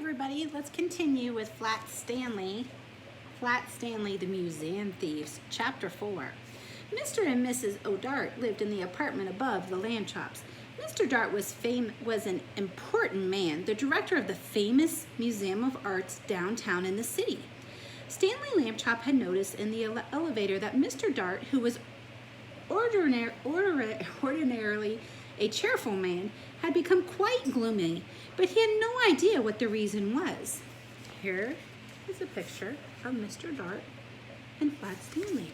everybody, let's continue with Flat Stanley, the Museum Thieves, Chapter 4. Mr. and Mrs. O'Dart lived in the apartment above the lamb chops. Mr. Dart was an important man, the director of the famous Museum of Arts downtown in the city. Stanley Lambchop had noticed in the elevator that Mr. Dart, who was ordinarily a cheerful man, had become quite gloomy, but he had no idea what the reason was. Here is a picture of Mr. Dart and Flat Stanley.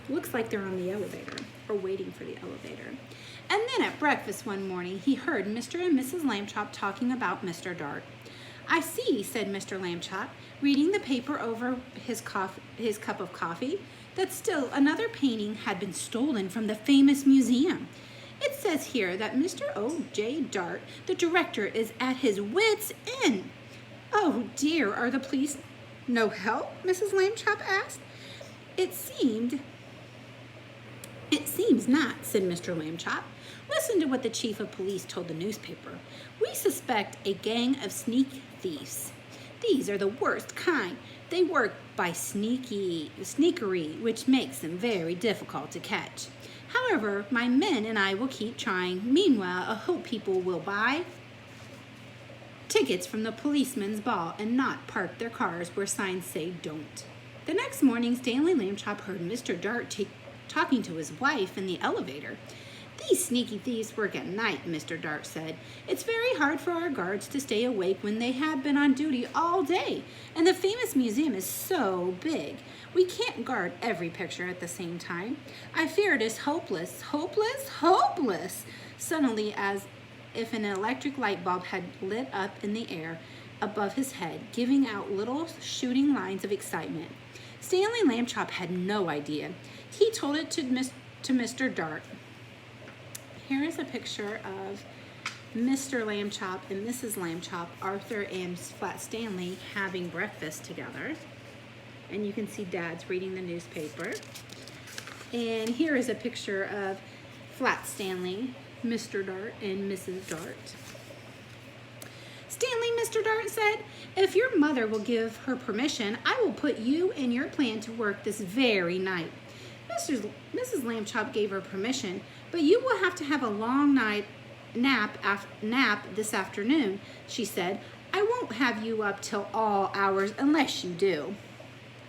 Looks like they're on the elevator, or waiting for the elevator. And then at breakfast one morning, he heard Mr. and Mrs. Lambchop talking about Mr. Dart. "I see," said Mr. Lambchop, reading the paper over his cup of coffee, that still another painting had been stolen from the famous museum. "It says here that Mr. O.J. Dart, the director, is at his wits' end." "Oh dear, are the police no help?" Mrs. Lambchop asked. It seems not," said Mr. Lambchop. "Listen to what the chief of police told the newspaper. We suspect a gang of sneak thieves. These are the worst kind. They work by sneakery, which makes them very difficult to catch. However, my men and I will keep trying. Meanwhile, I hope people will buy tickets from the policeman's ball and not park their cars where signs say don't." The next morning, Stanley Lambchop heard Mr. Dart talking to his wife in the elevator. "These sneaky thieves work at night," Mr. Dart said. "It's very hard for our guards to stay awake when they have been on duty all day, and the famous museum is so big. We can't guard every picture at the same time. I fear it is hopeless." Hopeless! Suddenly, as if an electric light bulb had lit up in the air above his head, giving out little shooting lines of excitement. Stanley Lambchop had no idea. He told it to Mr. Dart. Here is a picture of Mr. Lambchop and Mrs. Lambchop, Arthur and Flat Stanley, having breakfast together. And you can see Dad's reading the newspaper. And here is a picture of Flat Stanley, Mr. Dart, and Mrs. Dart. "Stanley," Mr. Dart said, "if your mother will give her permission, I will put you and your plan to work this very night." Mrs. Lambchop gave her permission, "But you will have to have a long nap this afternoon," she said. "I won't have you up till all hours unless you do."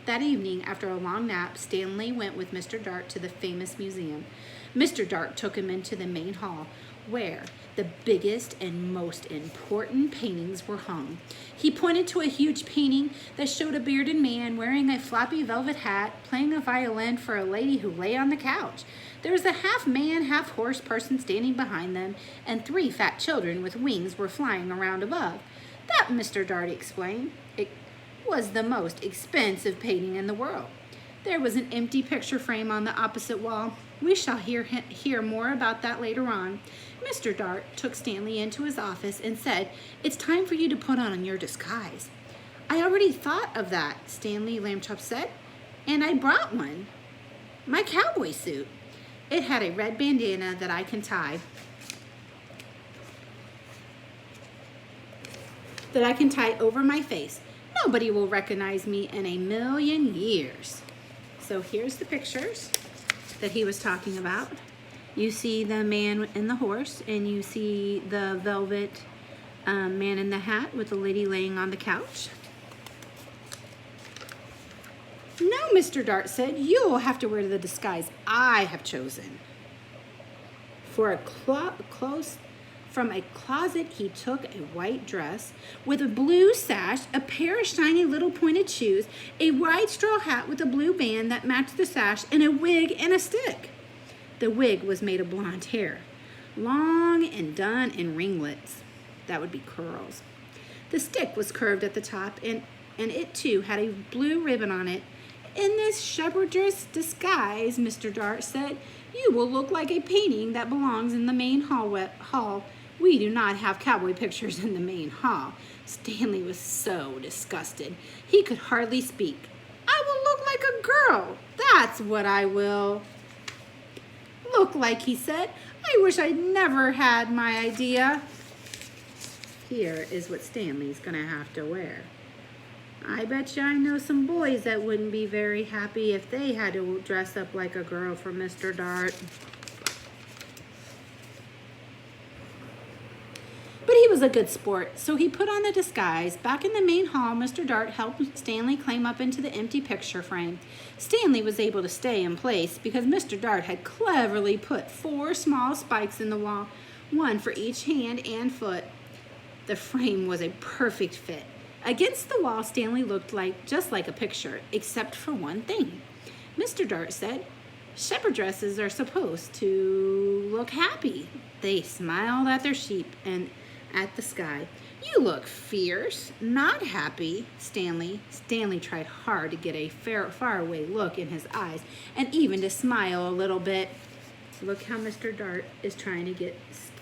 That evening, after a long nap, Stanley went with Mr. Dart to the famous museum. Mr. Dart took him into the main hall, where the biggest and most important paintings were hung. He pointed to a huge painting that showed a bearded man wearing a floppy velvet hat, playing a violin for a lady who lay on the couch. There was a half-man, half-horse person standing behind them, and 3 fat children with wings were flying around above. That, Mr. Dart explained, it was the most expensive painting in the world. There was an empty picture frame on the opposite wall. We shall hear more about that later on. Mr. Dart took Stanley into his office and said, "It's time for you to put on your disguise." "I already thought of that," Stanley Lambchop said, "and I brought one. My cowboy suit. It had a red bandana that I can tie over my face. Nobody will recognize me in a million years." So here's the pictures that he was talking about. You see the man and the horse, and you see the velvet man in the hat with the lady laying on the couch. "No," Mr. Dart said, "you'll have to wear the disguise I have chosen." From a closet, he took a white dress with a blue sash, a pair of shiny little pointed shoes, a white straw hat with a blue band that matched the sash, and a wig and a stick. The wig was made of blonde hair, long and done in ringlets. That would be curls. The stick was curved at the top, and it too had a blue ribbon on it. "In this shepherdess disguise," Mr. Dart said, "you will look like a painting that belongs in the main hall. We do not have cowboy pictures in the main hall." Stanley was so disgusted. He could hardly speak. "I will look like a girl. That's what I will look like," he said. "I wish I'd never had my idea." Here is what Stanley's gonna have to wear. I bet you I know some boys that wouldn't be very happy if they had to dress up like a girl for Mr. Dart. But he was a good sport, so he put on the disguise. Back in the main hall, Mr. Dart helped Stanley climb up into the empty picture frame. Stanley was able to stay in place because Mr. Dart had cleverly put 4 small spikes in the wall, one for each hand and foot. The frame was a perfect fit. Against the wall, Stanley looked just like a picture, except for one thing. Mr. Dart said, "Shepherd dresses are supposed to look happy." They smiled at their sheep and at the sky. "You look fierce, not happy, Stanley." Stanley tried hard to get a faraway look in his eyes and even to smile a little bit. Look how Mr. Dart is trying to get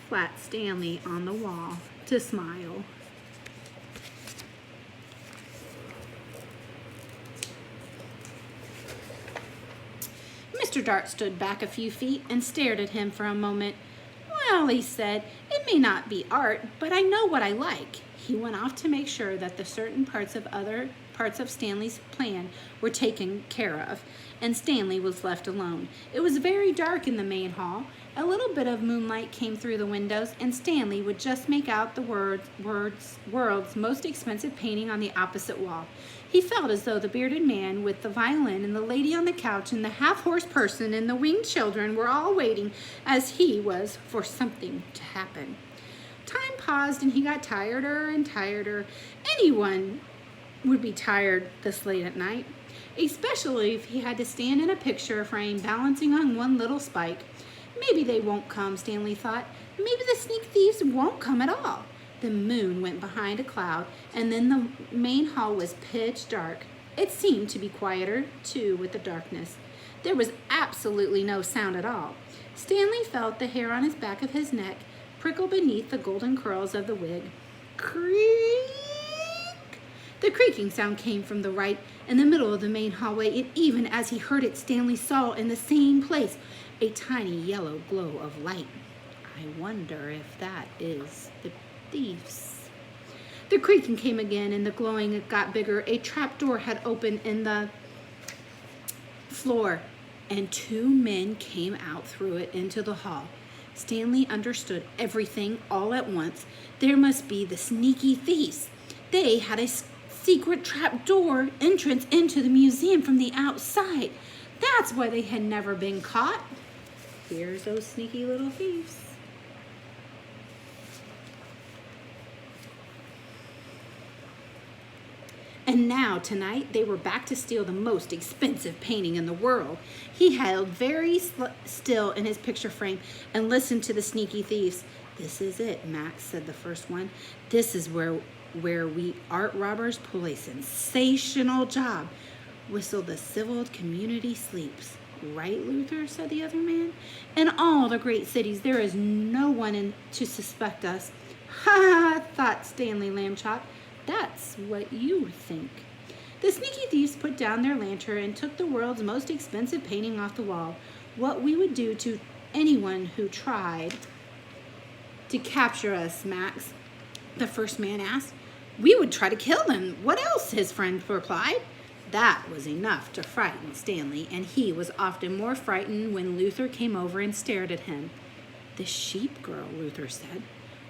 flat Stanley on the wall to smile. Mr. Dart stood back a few feet and stared at him for a moment. "Well," he said, "it may not be art, but I know what I like." He went off to make sure that the certain other parts of Stanley's plan were taken care of, and Stanley was left alone. It was very dark in the main hall. A little bit of moonlight came through the windows, and Stanley would just make out the world's most expensive painting on the opposite wall. He felt as though the bearded man with the violin and the lady on the couch and the half-horse person and the winged children were all waiting, as he was, for something to happen. Time paused, and he got tireder and tireder. Anyone would be tired this late at night, especially if he had to stand in a picture frame balancing on one little spike. Maybe they won't come, Stanley thought. Maybe the sneak thieves won't come at all. The moon went behind a cloud, and then the main hall was pitch dark. It seemed to be quieter, too, with the darkness. There was absolutely no sound at all. Stanley felt the hair on his back of his neck prickle beneath the golden curls of the wig. Creak! The creaking sound came from the right in the middle of the main hallway, and even as he heard it, Stanley saw in the same place a tiny yellow glow of light. I wonder if that is the thieves. The creaking came again, and the glowing got bigger. A trap door had opened in the floor, and 2 men came out through it into the hall. Stanley understood everything all at once. There must be the sneaky thieves. They had a secret trap door entrance into the museum from the outside. That's why they had never been caught. Here's those sneaky little thieves. And now, tonight, they were back to steal the most expensive painting in the world. He held very still in his picture frame and listened to the sneaky thieves. "This is it, Max," said the first one. "This is where we art robbers pull a sensational job. Whistle the civil community sleeps." "Right, Luther," said the other man. "In all the great cities, there is no one to suspect us." "Ha ha," thought Stanley Lambchop. "That's what you think." The sneaky thieves put down their lantern and took the world's most expensive painting off the wall. "What we would do to anyone who tried to capture us, Max?" the first man asked. "We would try to kill them. What else?" his friend replied. That was enough to frighten Stanley, and he was often more frightened when Luther came over and stared at him. "The sheep girl," Luther said.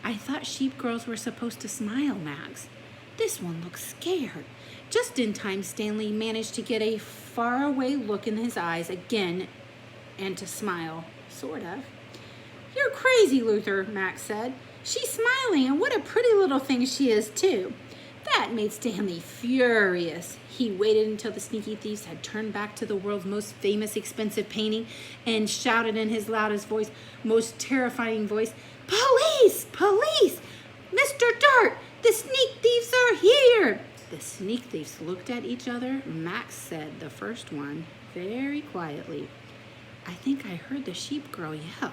"I thought sheep girls were supposed to smile, Max. This one looks scared." Just in time, Stanley managed to get a faraway look in his eyes again and to smile, sort of. "You're crazy, Luther," Max said. "She's smiling, and what a pretty little thing she is, too." That made Stanley furious. He waited until the sneaky thieves had turned back to the world's most famous expensive painting and shouted in his loudest voice, most terrifying voice, "Police! Police! Mr. Dart! The sneak thieves are here!" The sneak thieves looked at each other. Max said, the first one, very quietly, "I think I heard the sheep girl yell."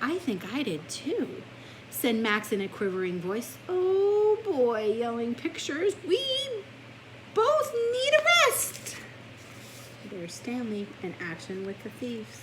"I think I did too," said Max in a quivering voice. "Oh boy, yelling pictures. We both need a rest." There's Stanley in action with the thieves.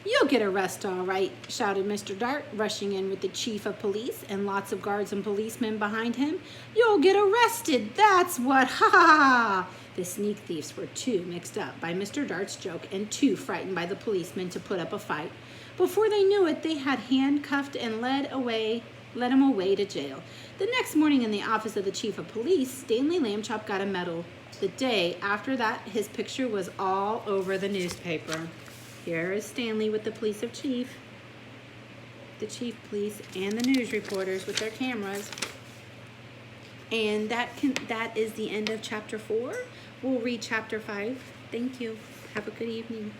You'll get arrested all right, shouted Mr. Dart, rushing in with the chief of police and lots of guards and policemen behind him. You'll get arrested, that's what, ha ha ha! The sneak thieves were too mixed up by Mr. Dart's joke and too frightened by the policemen to put up a fight. Before they knew it, they had handcuffed and led him away to jail. The next morning in the office of the chief of police, Stanley Ch4 got a medal. The day after that, his picture was all over the newspaper. Here is Stanley with the police chief, the chief police, and the news reporters with their cameras. And that is the end of chapter 4. We'll read chapter 5. Thank you. Have a good evening.